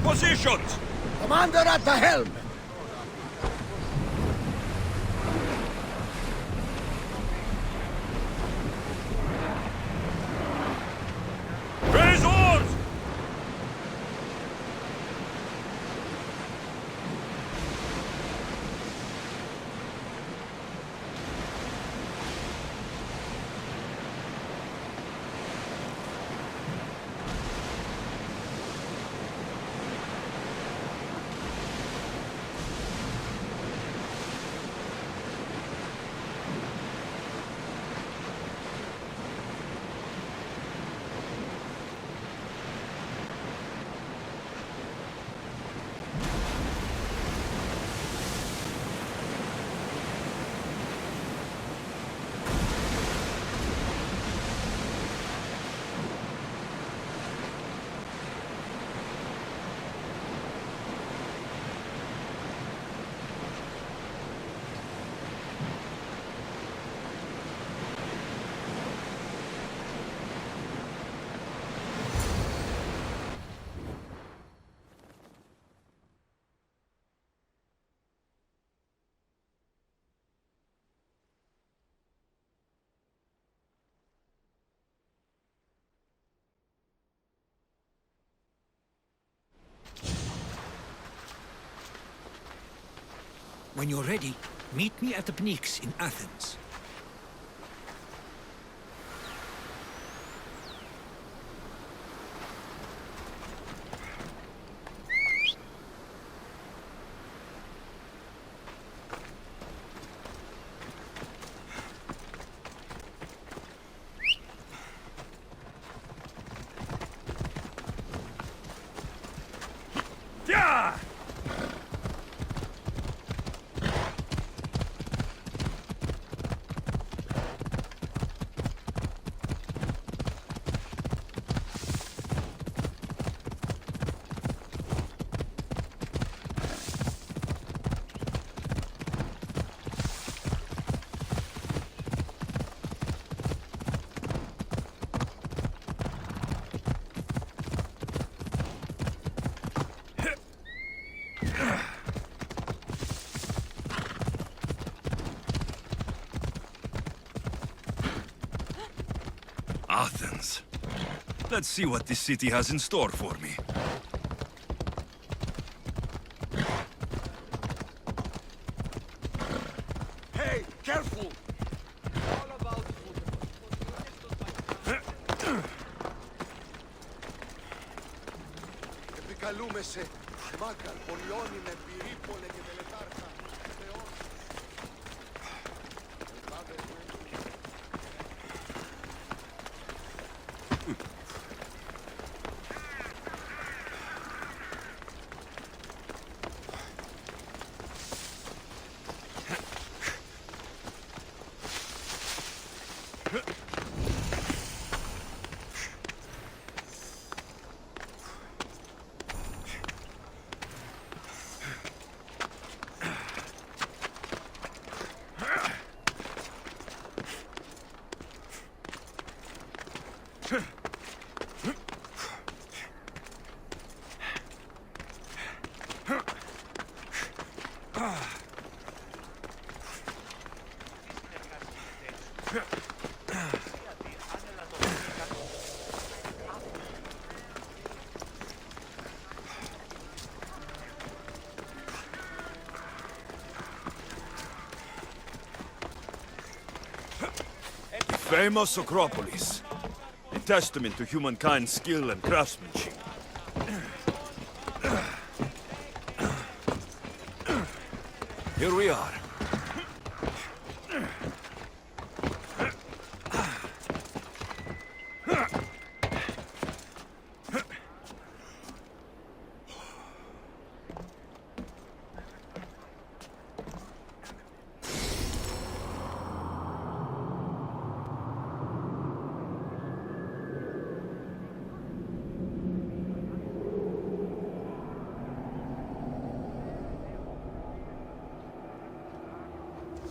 positions! Commander at the helm! Raise oars! When you're ready, meet me at the Pnyx in Athens. Yeah! Athens. Let's see what this city has in store for me. Hey, careful! All about food. Επικαλούμε σε Μάκαρ, Πολιόνιμε, Πυρίπολε και Τελετάρχα. Θεός. Famous Acropolis. A testament to humankind's skill and craftsmanship. Here we are.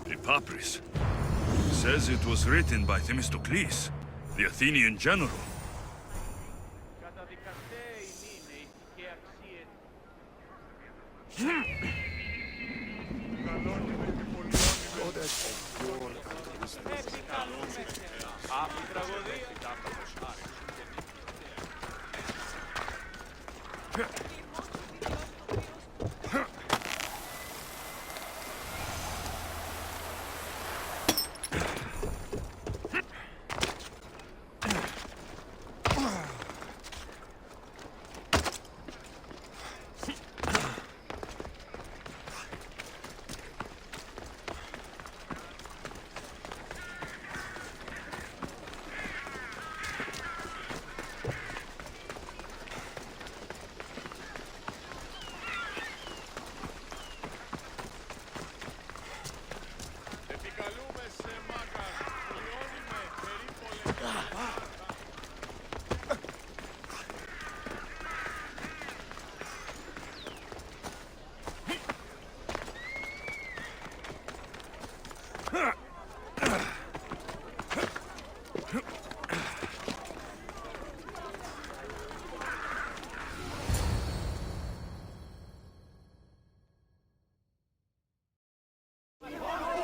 The papyrus says it was written by Themistocles, the Athenian general. Καταδικαστέ ημίν ηθικέ αξίες Goddess of war and wisdom.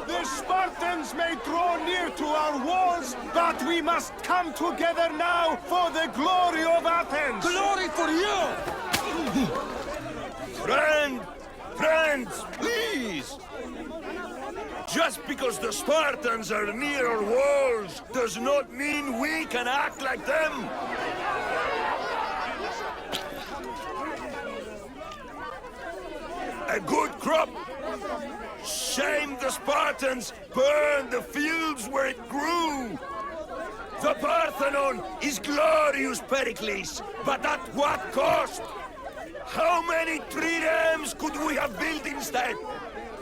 The Spartans may draw near to our walls, but we must come together now for the glory of Athens! Glory for you! Friends, please! Just because the Spartans are near our walls does not mean we can act like them! A good crop! Shame the Spartans burned the fields where it grew! The Parthenon is glorious, Pericles, but at what cost? How many triremes could we have built instead?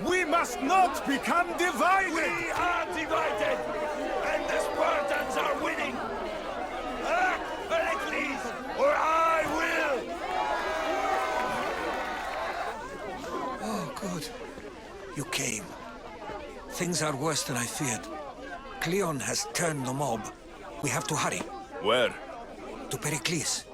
We must not become divided! We are divided, and the Spartans are winning! Act, Pericles, or I will! Oh, good. You came. Things are worse than I feared. Cleon has turned the mob. We have to hurry. Where? To Pericles.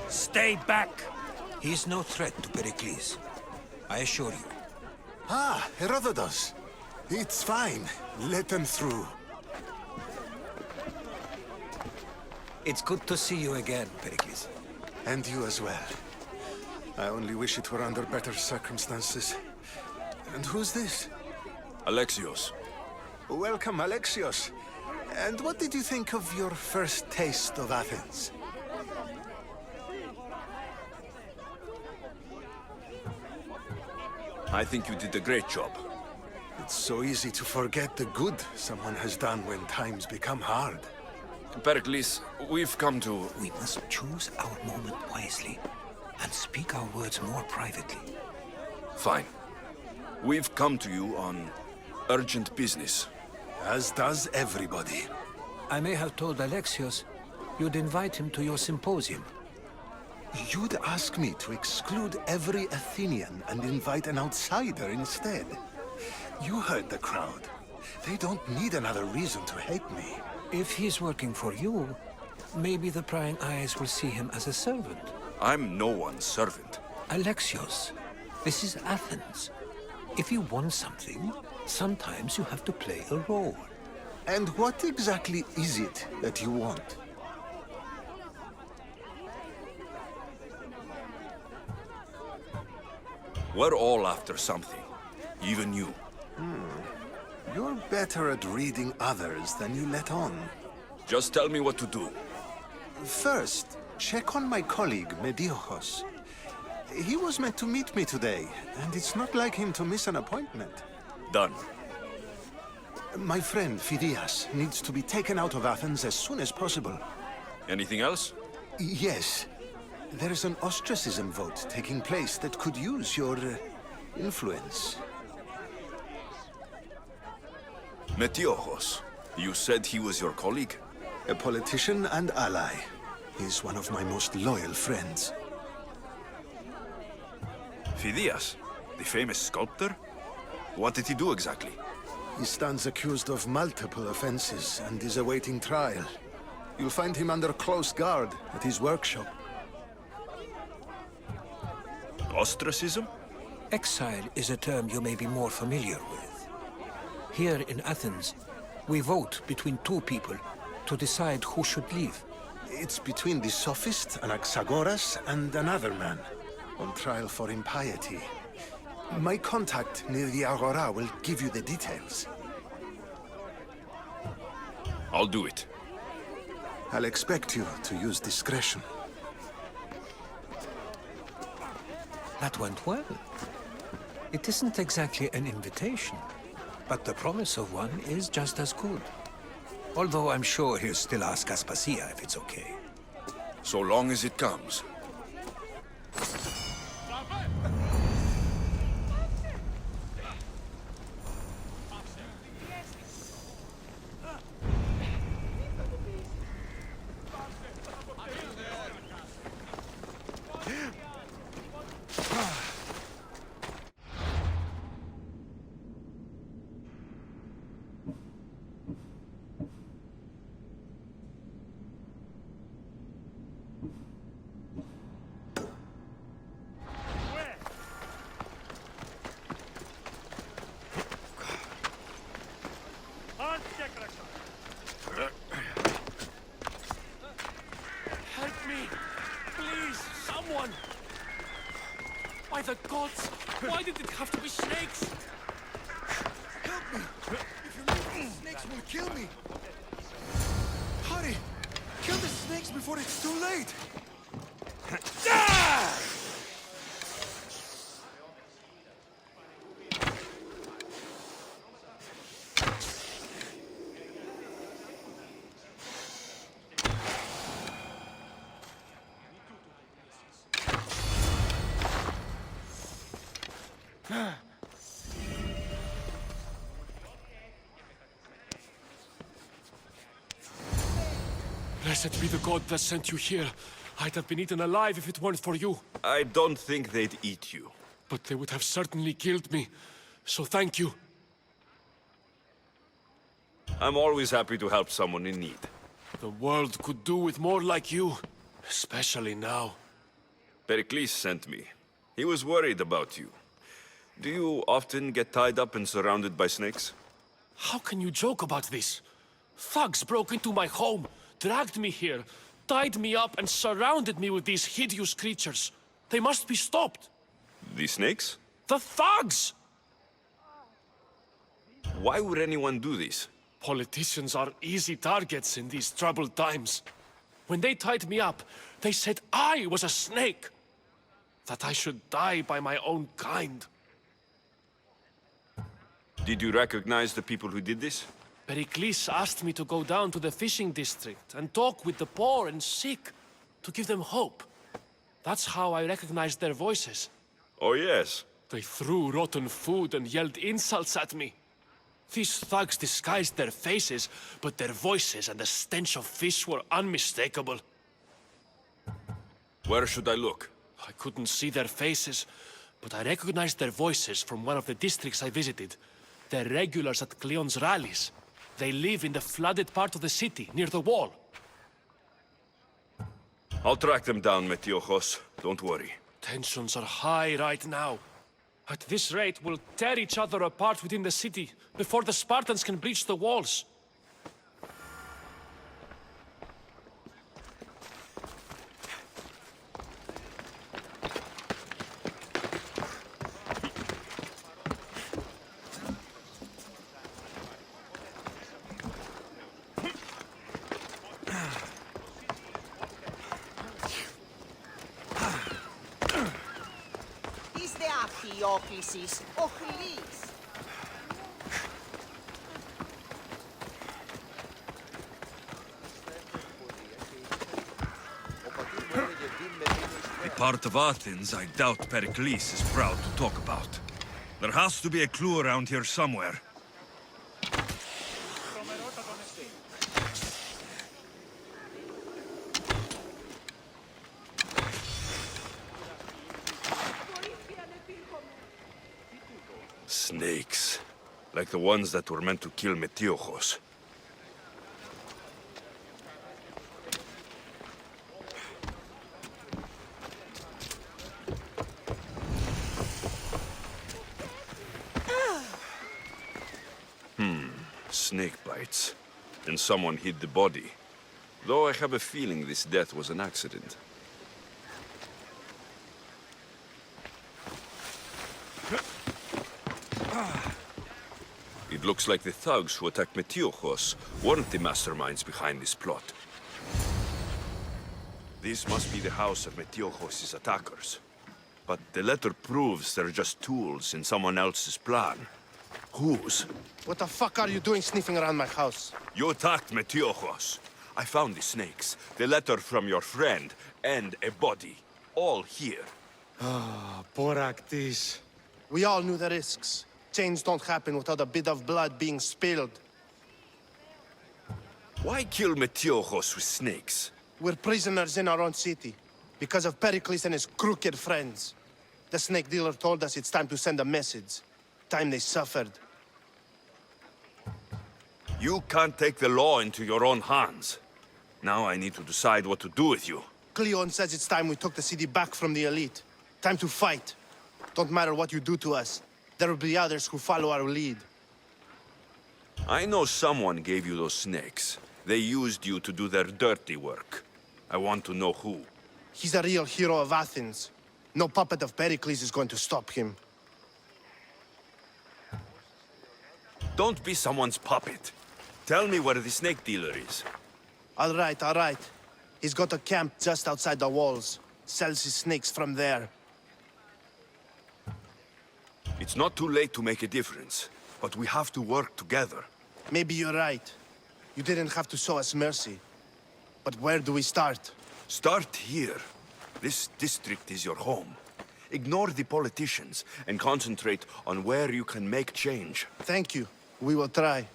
Stay back! He's no threat to Pericles. I assure you. Ah, Herodotus. It's fine. Let them through. It's good to see you again, Pericles. And you as well. I only wish it were under better circumstances. And who's this? Alexios. Welcome, Alexios. And what did you think of your first taste of Athens? I think you did a great job. It's so easy to forget the good someone has done when times become hard. Pericles, we've come to... We must choose our moment wisely and speak our words more privately. Fine. We've come to you on urgent business. As does everybody. I may have told Alexios you'd invite him to your symposium. You'd ask me to exclude every Athenian and invite an outsider instead. You heard the crowd. They don't need another reason to hate me. If he's working for you, maybe the prying eyes will see him as a servant. I'm no one's servant. Alexios, this is Athens. If you want something, sometimes you have to play a role. And what exactly is it that you want? We're all after something. Even you. You're better at reading others than you let on. Just tell me what to do. First, check on my colleague, Mediochos. He was meant to meet me today, and it's not like him to miss an appointment. Done. My friend, Phidias, needs to be taken out of Athens as soon as possible. Anything else? Yes. There's an ostracism vote taking place that could use your influence. Metiochos. You said he was your colleague? A politician and ally. He's one of my most loyal friends. Phidias, the famous sculptor? What did he do exactly? He stands accused of multiple offenses and is awaiting trial. You'll find him under close guard at his workshop. Ostracism? Exile is a term you may be more familiar with. Here in Athens, we vote between two people to decide who should leave. It's between the sophist, Anaxagoras, and another man, on trial for impiety. My contact near the Agora will give you the details. I'll do it. I'll expect you to use discretion. That went well. It isn't exactly an invitation, but the promise of one is just as good. Although I'm sure he'll still ask Aspasia if it's okay. So long as it comes. Help me! Please, someone! By the gods! Why did it have to be snakes? Help me! If you leave, the snakes will kill me! Hurry! Kill the snakes before it's too late! Blessed be the god that sent you here. I'd have been eaten alive if it weren't for you. I don't think they'd eat you. But they would have certainly killed me. So thank you. I'm always happy to help someone in need. The world could do with more like you. Especially now. Pericles sent me. He was worried about you. Do you often get tied up and surrounded by snakes? How can you joke about this? Thugs broke into my home, dragged me here, tied me up and surrounded me with these hideous creatures. They must be stopped. The snakes? The thugs! Why would anyone do this? Politicians are easy targets in these troubled times. When they tied me up, they said I was a snake. That I should die by my own kind. Did you recognize the people who did this? Pericles asked me to go down to the fishing district and talk with the poor and sick, to give them hope. That's how I recognized their voices. Oh yes. They threw rotten food and yelled insults at me. These thugs disguised their faces, but their voices and the stench of fish were unmistakable. Where should I look? I couldn't see their faces, but I recognized their voices from one of the districts I visited. They're regulars at Cleon's rallies. They live in the flooded part of the city, near the wall. I'll track them down, Metiochos. Don't worry. Tensions are high right now. At this rate, we'll tear each other apart within the city, before the Spartans can breach the walls. Dioklisis, Ochlis. A part of Athens I doubt Pericles is proud to talk about. There has to be a clue around here somewhere. Snakes. Like the ones that were meant to kill Metiochos. Snake bites. And someone hid the body. Though I have a feeling this death was an accident. It looks like the thugs who attacked Metiochos weren't the masterminds behind this plot. This must be the house of Metiochos' attackers. But the letter proves they're just tools in someone else's plan. Whose? What the fuck are you doing sniffing around my house? You attacked Metiochos. I found the snakes, the letter from your friend, and a body. All here. Boraktis. We all knew the risks. Change don't happen without a bit of blood being spilled. Why kill Metiochos with snakes? We're prisoners in our own city, because of Pericles and his crooked friends. The snake dealer told us it's time to send a message. Time they suffered. You can't take the law into your own hands. Now I need to decide what to do with you. Cleon says it's time we took the city back from the elite. Time to fight. Don't matter what you do to us. There will be others who follow our lead. I know someone gave you those snakes. They used you to do their dirty work. I want to know who. He's a real hero of Athens. No puppet of Pericles is going to stop him. Don't be someone's puppet. Tell me where the snake dealer is. All right, all right. He's got a camp just outside the walls. Sells his snakes from there. It's not too late to make a difference, but we have to work together. Maybe you're right. You didn't have to show us mercy. But where do we start? Start here. This district is your home. Ignore the politicians and concentrate on where you can make change. Thank you. We will try.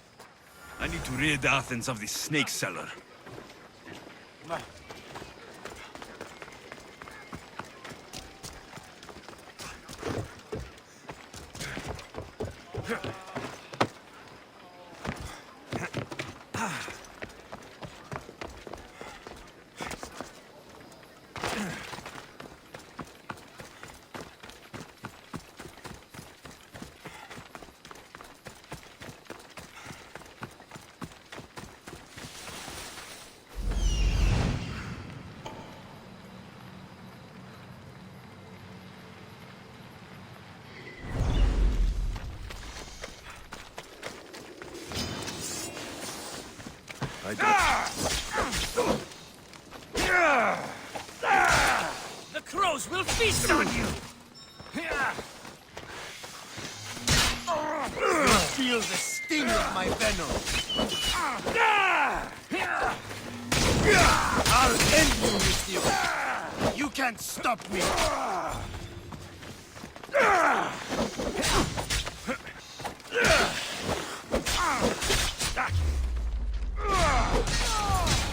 I need to rid Athens of this snake seller. The crows will feast on you! Feel the sting of my venom. I'll end you, Alexios. You can't stop me.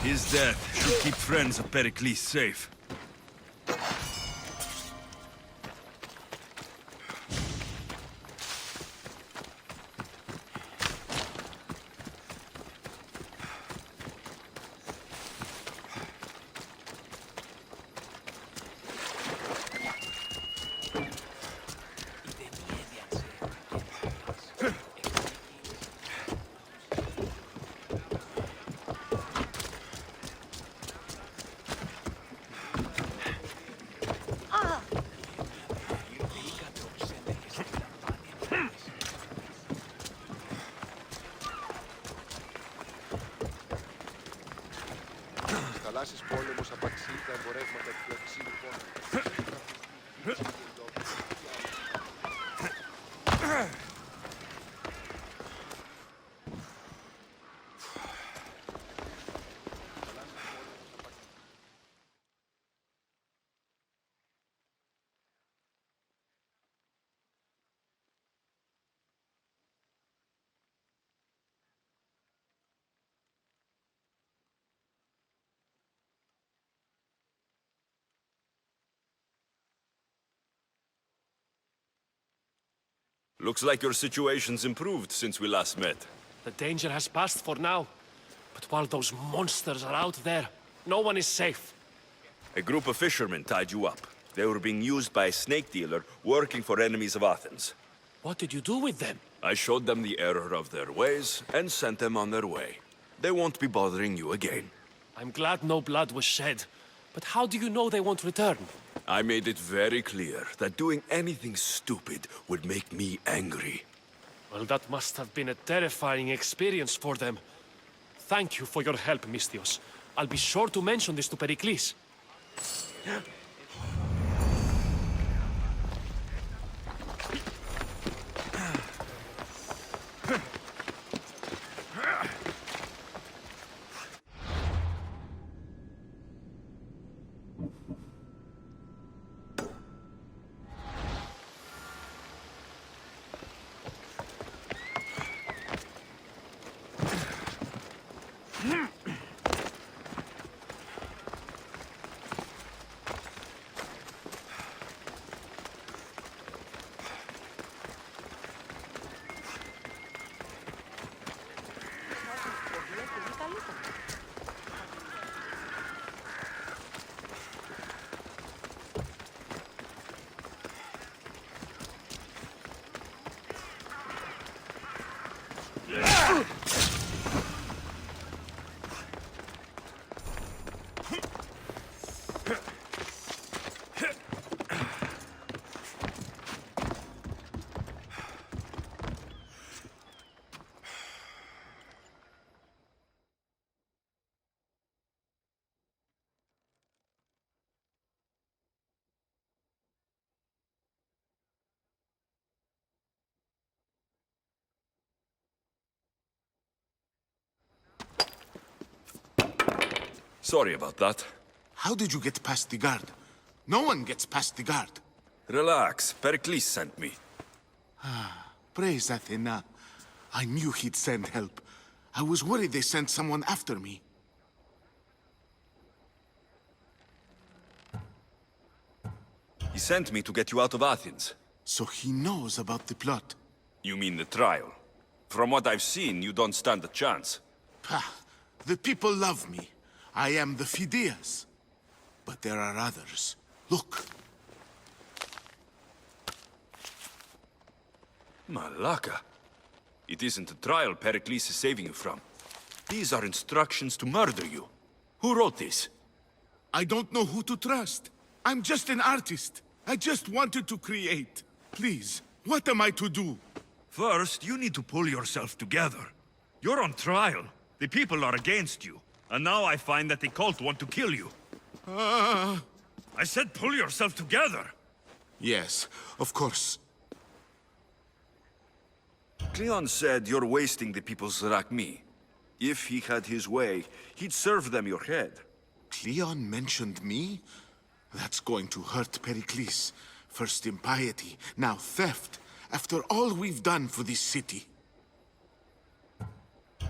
His death should keep friends of Pericles safe. Θαλάσσης πόλεμος απαξεί τα εμπορεύματα εκπληξίου πόνου. Looks like your situation's improved since we last met. The danger has passed for now. But while those monsters are out there, no one is safe. A group of fishermen tied you up. They were being used by a snake dealer working for enemies of Athens. What did you do with them? I showed them the error of their ways and sent them on their way. They won't be bothering you again. I'm glad no blood was shed. But how do you know they won't return? I made it very clear that doing anything stupid would make me angry. Well, that must have been a terrifying experience for them. Thank you for your help, Misthios. I'll be sure to mention this to Pericles. Sorry about that. How did you get past the guard? No one gets past the guard. Relax. Pericles sent me. Praise Athena. I knew he'd send help. I was worried they sent someone after me. He sent me to get you out of Athens. So he knows about the plot. You mean the trial? From what I've seen, you don't stand a chance. Pah, the people love me. I am the Phidias. But there are others. Look. Malaka. It isn't a trial Pericles is saving you from. These are instructions to murder you. Who wrote this? I don't know who to trust. I'm just an artist. I just wanted to create. Please, what am I to do? First, you need to pull yourself together. You're on trial. The people are against you. And now I find that the cult want to kill you. I said pull yourself together. Yes, of course. Cleon said you're wasting the people's Zrakmi. If he had his way, he'd serve them your head. Cleon mentioned me? That's going to hurt Pericles. First impiety, now theft. After all we've done for this city.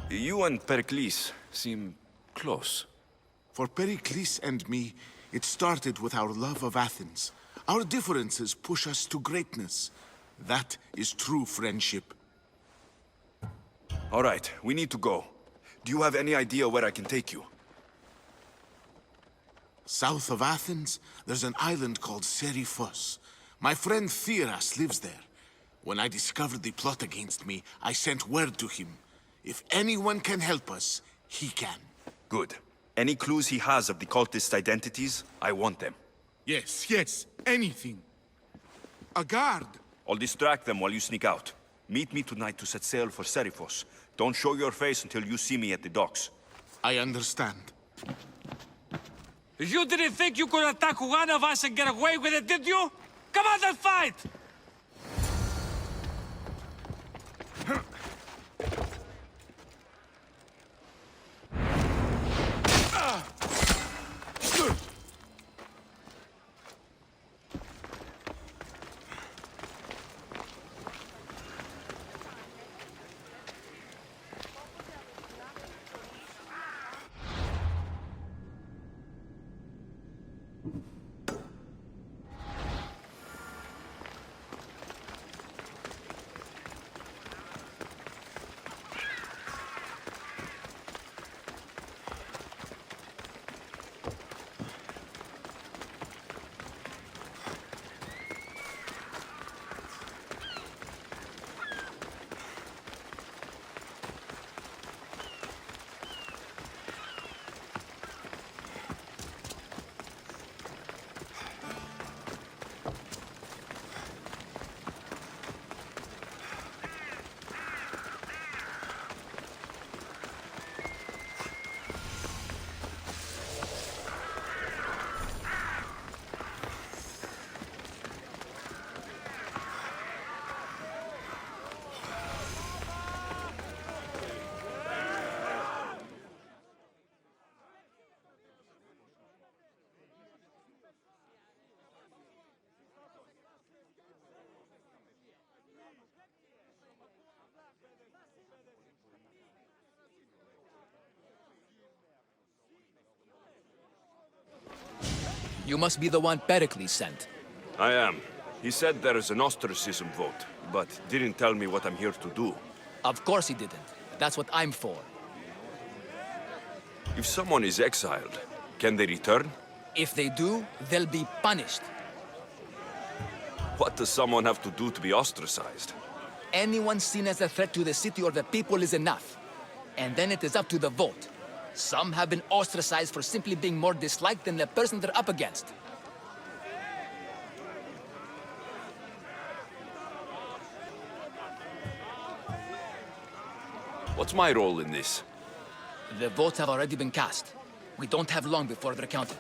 You and Pericles seem close. For Pericles and me, it started with our love of Athens. Our differences push us to greatness. That is true friendship. All right, we need to go. Do you have any idea where I can take you? South of Athens, there's an island called Seriphos. My friend Theras lives there. When I discovered the plot against me, I sent word to him. If anyone can help us, he can. Good. Any clues he has of the cultist identities, I want them. Yes, anything. A guard. I'll distract them while you sneak out. Meet me tonight to set sail for Seriphos. Don't show your face until you see me at the docks. I understand. You didn't think you could attack one of us and get away with it, did you? Come on and fight! You must be the one Pericles sent. I am. He said there is an ostracism vote, but didn't tell me what I'm here to do. Of course he didn't. That's what I'm for. If someone is exiled, can they return? If they do, they'll be punished. What does someone have to do to be ostracized? Anyone seen as a threat to the city or the people is enough. And then it is up to the vote. Some have been ostracized for simply being more disliked than the person they're up against. What's my role in this? The votes have already been cast. We don't have long before they're counted.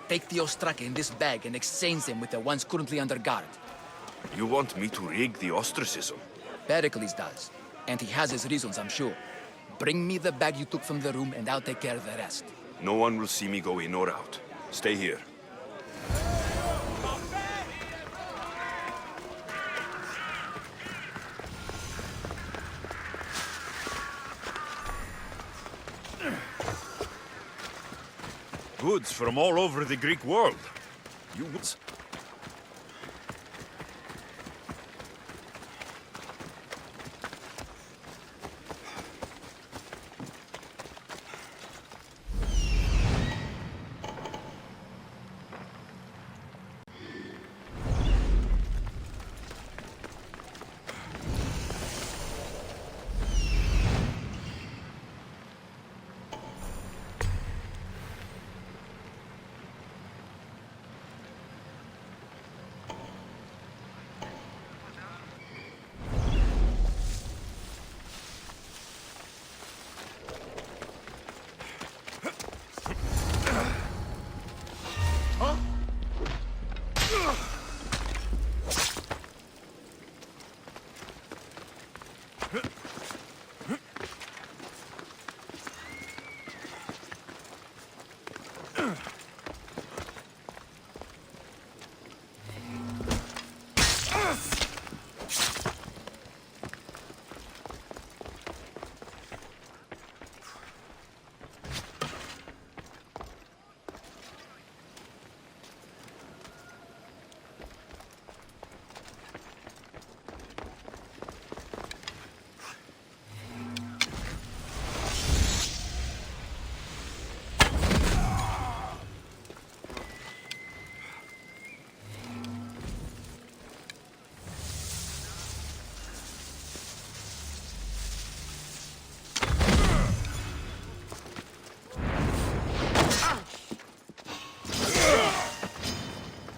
Take the ostraka in this bag and exchange them with the ones currently under guard. You want me to rig the ostracism? Pericles does. And he has his reasons, I'm sure. Bring me the bag you took from the room and I'll take care of the rest. No one will see me go in or out. Stay here. Goods from all over the Greek world. You...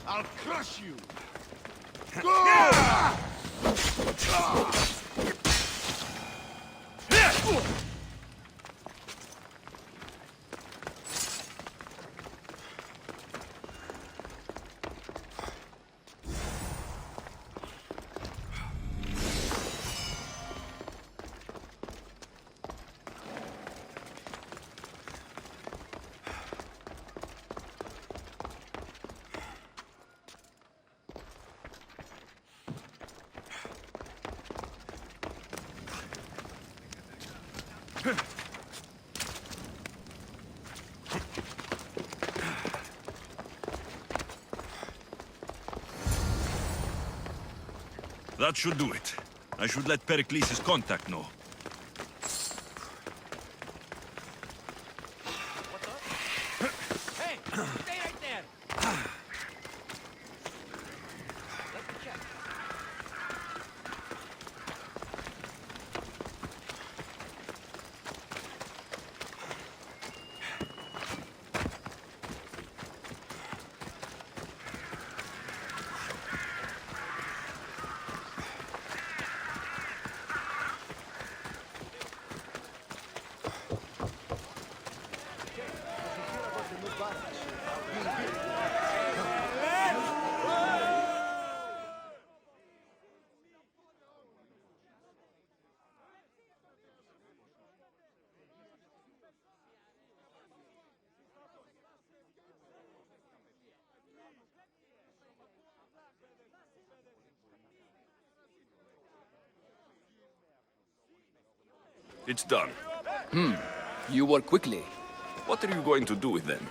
I'll crush you! That should do it. I should let Pericles' contact know. Hey, stay right there! Let me check. It's done. You work quickly. What are you going to do with them?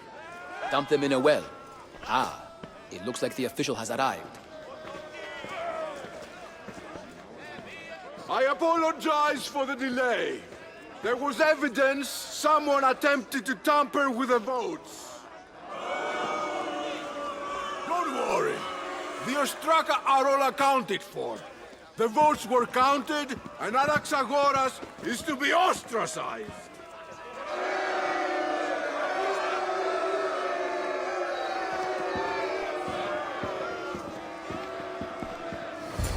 Dump them in a well. Ah, it looks like the official has arrived. I apologize for the delay. There was evidence someone attempted to tamper with the votes. Don't worry. The Ostraka are all accounted for. The votes were counted, and Anaxagoras is to be ostracized.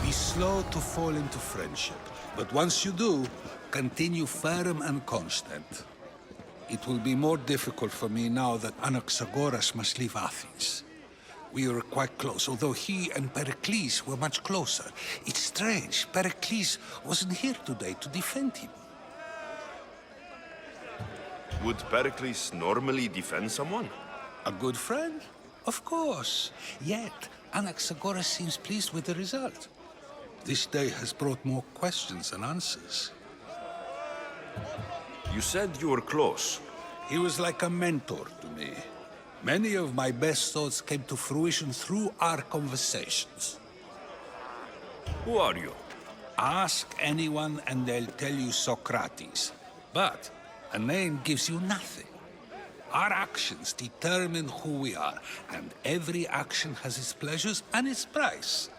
Be slow to fall into friendship, but once you do, continue firm and constant. It will be more difficult for me now that Anaxagoras must leave Athens. We were quite close, although he and Pericles were much closer. It's strange, Pericles wasn't here today to defend him. Would Pericles normally defend someone? A good friend? Of course. Yet, Anaxagoras seems pleased with the result. This day has brought more questions than answers. You said you were close. He was like a mentor to me. Many of my best thoughts came to fruition through our conversations. Who are you? Ask anyone and they'll tell you Socrates. But a name gives you nothing. Our actions determine who we are, and every action has its pleasures and its price.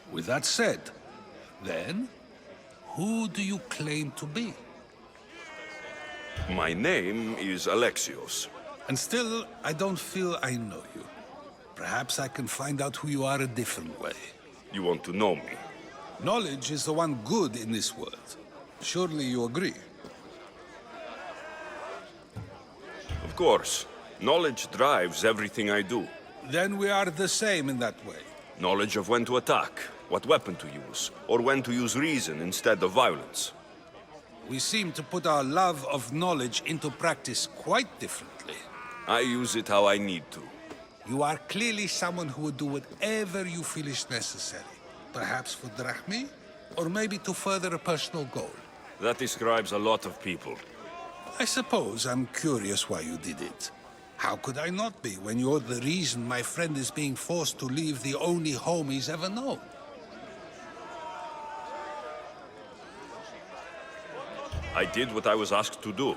With that said, then, who do you claim to be? My name is Alexios. And still, I don't feel I know you. Perhaps I can find out who you are a different way. You want to know me? Knowledge is the one good in this world. Surely you agree? Of course. Knowledge drives everything I do. Then we are the same in that way. Knowledge of when to attack, what weapon to use, or when to use reason instead of violence. We seem to put our love of knowledge into practice quite differently. I use it how I need to. You are clearly someone who would do whatever you feel is necessary. Perhaps for drachmi, or maybe to further a personal goal. That describes a lot of people. I suppose I'm curious why you did it. How could I not be when you're the reason my friend is being forced to leave the only home he's ever known? I did what I was asked to do.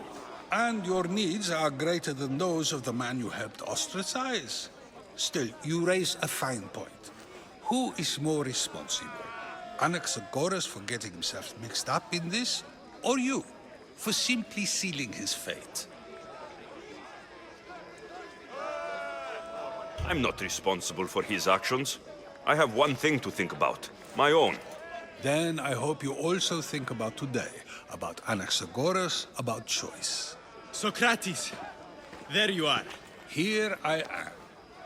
And your needs are greater than those of the man you helped ostracize. Still, you raise a fine point. Who is more responsible? Anaxagoras for getting himself mixed up in this, or you, for simply sealing his fate? I'm not responsible for his actions. I have one thing to think about, my own. Then I hope you also think about today, about Anaxagoras, about choice. Socrates, there you are. Here I am.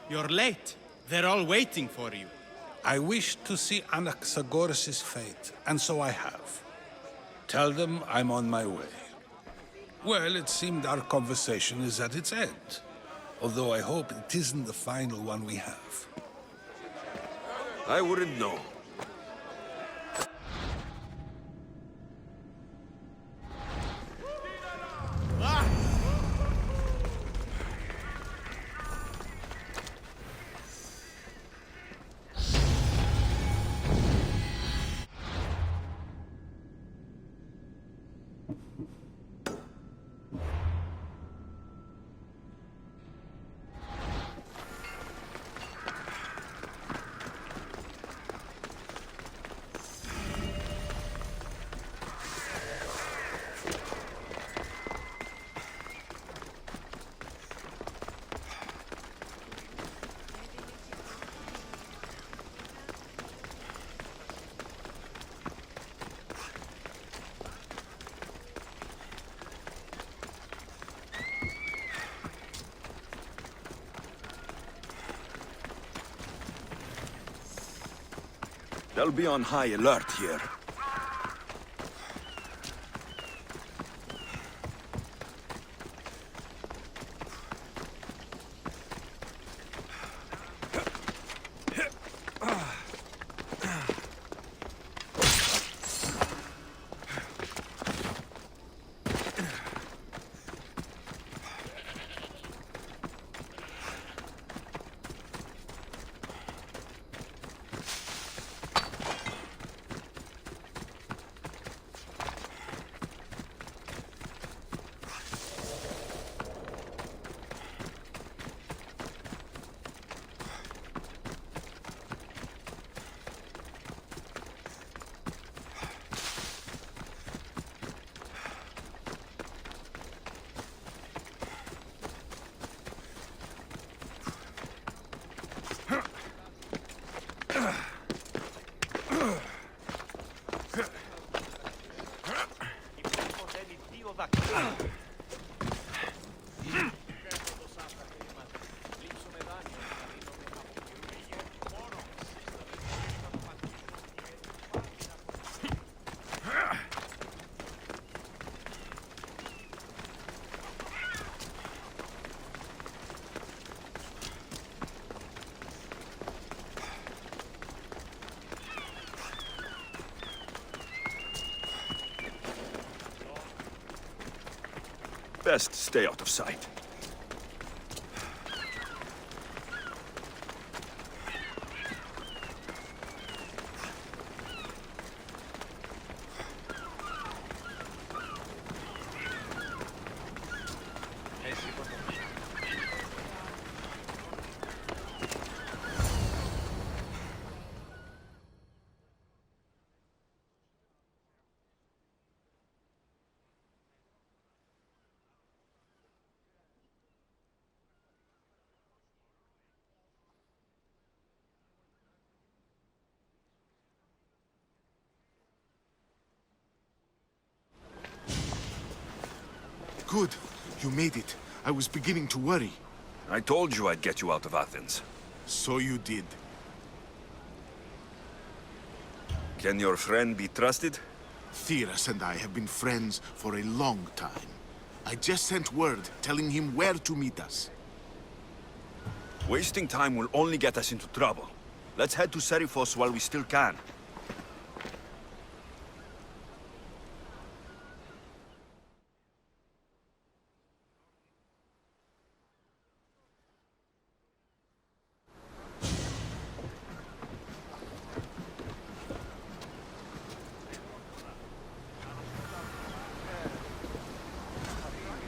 You're late. They're all waiting for you. I wish to see Anaxagoras' fate, and so I have. Tell them I'm on my way. Well, it seemed our conversation is at its end. Although I hope it isn't the final one we have. I wouldn't know. They'll be on high alert here. Best stay out of sight. Good. You made it. I was beginning to worry. I told you I'd get you out of Athens. So you did. Can your friend be trusted? Theras and I have been friends for a long time. I just sent word telling him where to meet us. Wasting time will only get us into trouble. Let's head to Seriphos while we still can.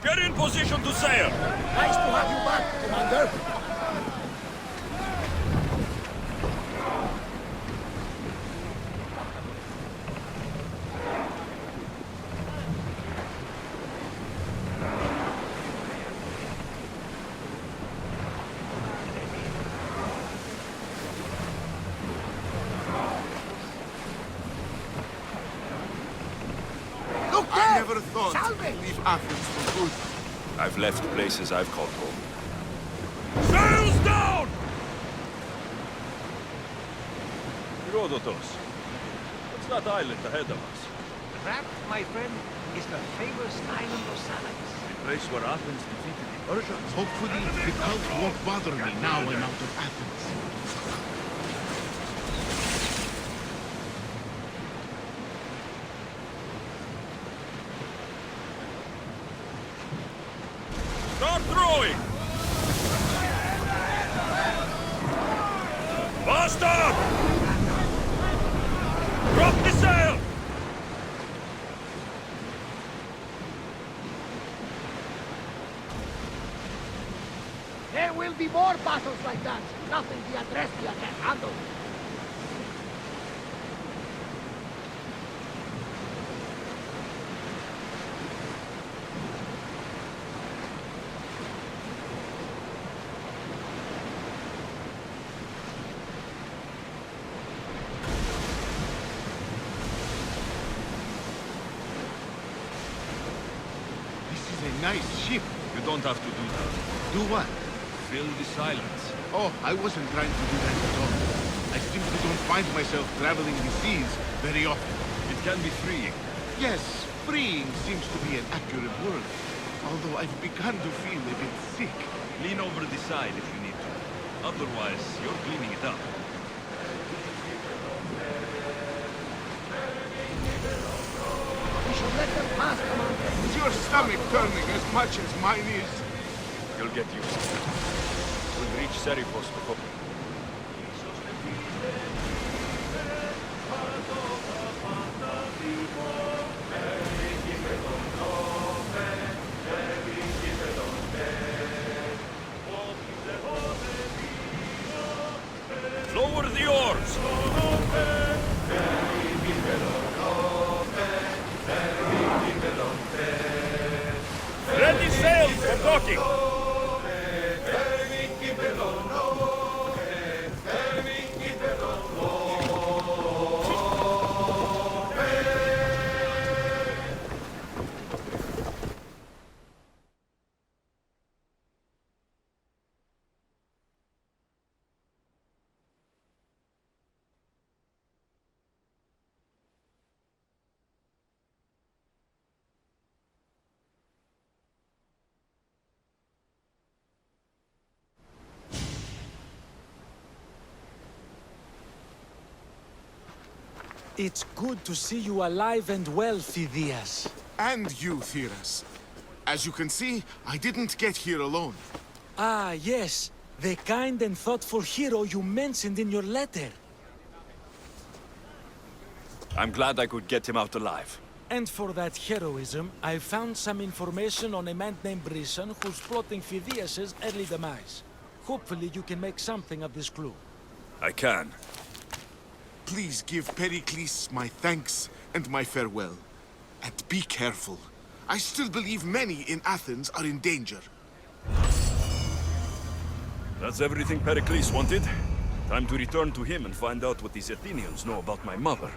Get in position to sail! Nice to have you back, Commander. I never thought to leave Athens for good. I've left places I've called home. Sails down! Herodotus, what's that island ahead of us? That, my friend, is the famous island of Salamis. The place where Athens defeated the Persians. Hopefully, the cult won't bother me now I'm out of Athens. Start throwing! Bastard! Drop the sail! There will be more battles like that. Nothing the Adrestia can handle. Nice ship. You don't have to do that. Do what? Fill the silence. Oh, I wasn't trying to do that at all. I simply don't find myself traveling the seas very often. It can be freeing. Yes, freeing seems to be an accurate word. Although I've begun to feel a bit sick. Lean over the side if you need to. Otherwise, you're cleaning it up. We should let them pass, Commander. Is your stomach turning as much as mine is? You'll get used to it. We'll reach Seriphos before... Lower the oars! Ready sail for docking! It's good to see you alive and well, Phidias. And you, Theras. As you can see, I didn't get here alone. Ah, yes. The kind and thoughtful hero you mentioned in your letter. I'm glad I could get him out alive. And for that heroism, I found some information on a man named Brisson who's plotting Phidias' early demise. Hopefully you can make something of this clue. I can. Please give Pericles my thanks and my farewell. And be careful. I still believe many in Athens are in danger. That's everything Pericles wanted. Time to return to him and find out what these Athenians know about my mother.